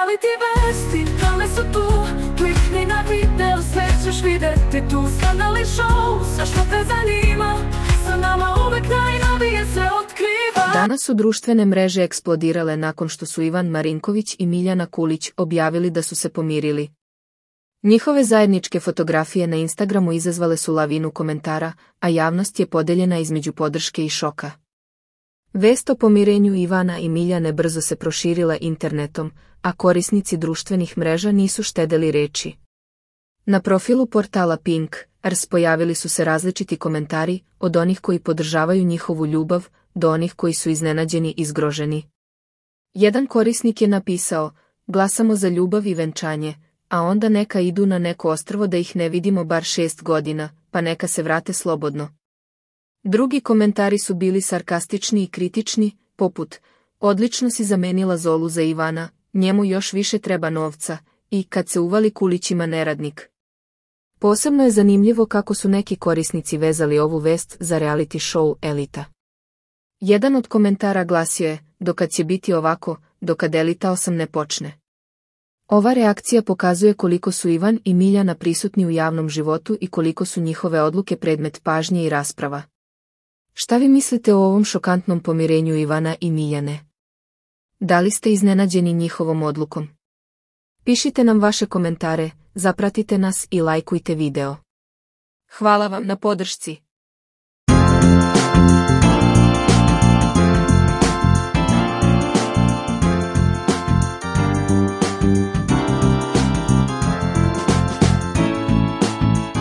Reality vesti, dale su tu. Klikni na video, sve ćeš vidjeti tu. Skandalni show, sve što te zanima. Sa nama uvek najnovije se otkriva. Danas su društvene mreže eksplodirale nakon što su Ivan Marinković i Miljana Kulić objavili da su se pomirili. Njihove zajedničke fotografije na Instagramu izazvale su lavinu komentara, a javnost je podeljena između podrške i šoka. Vest o pomirenju Ivana i Miljane brzo se proširila internetom, a korisnici društvenih mreža nisu štedeli reči. Na profilu portala Pink.rs pojavili su se različiti komentari, od onih koji podržavaju njihovu ljubav, do onih koji su iznenađeni i zgroženi. Jedan korisnik je napisao: "Glasamo za ljubav i venčanje, a onda neka idu na neko ostrvo da ih ne vidimo bar 6 godina, pa neka se vrate slobodno." Drugi komentari su bili sarkastični i kritični, poput: "Odlično si zamenila Zolu za Ivana, njemu još više treba novca, i kad se uvali Kulićima neradnik." Posebno je zanimljivo kako su neki korisnici vezali ovu vest za reality show Elita. Jedan od komentara glasio je: "Dokad će biti ovako, dokad Elita 8 ne počne." Ova reakcija pokazuje koliko su Ivan i Miljana prisutni u javnom životu i koliko su njihove odluke predmet pažnje i rasprava. Šta vi mislite o ovom šokantnom pomirenju Ivana i Miljane? Da li ste iznenađeni njihovom odlukom? Pišite nam vaše komentare, zapratite nas i lajkujte video. Hvala vam na podršci.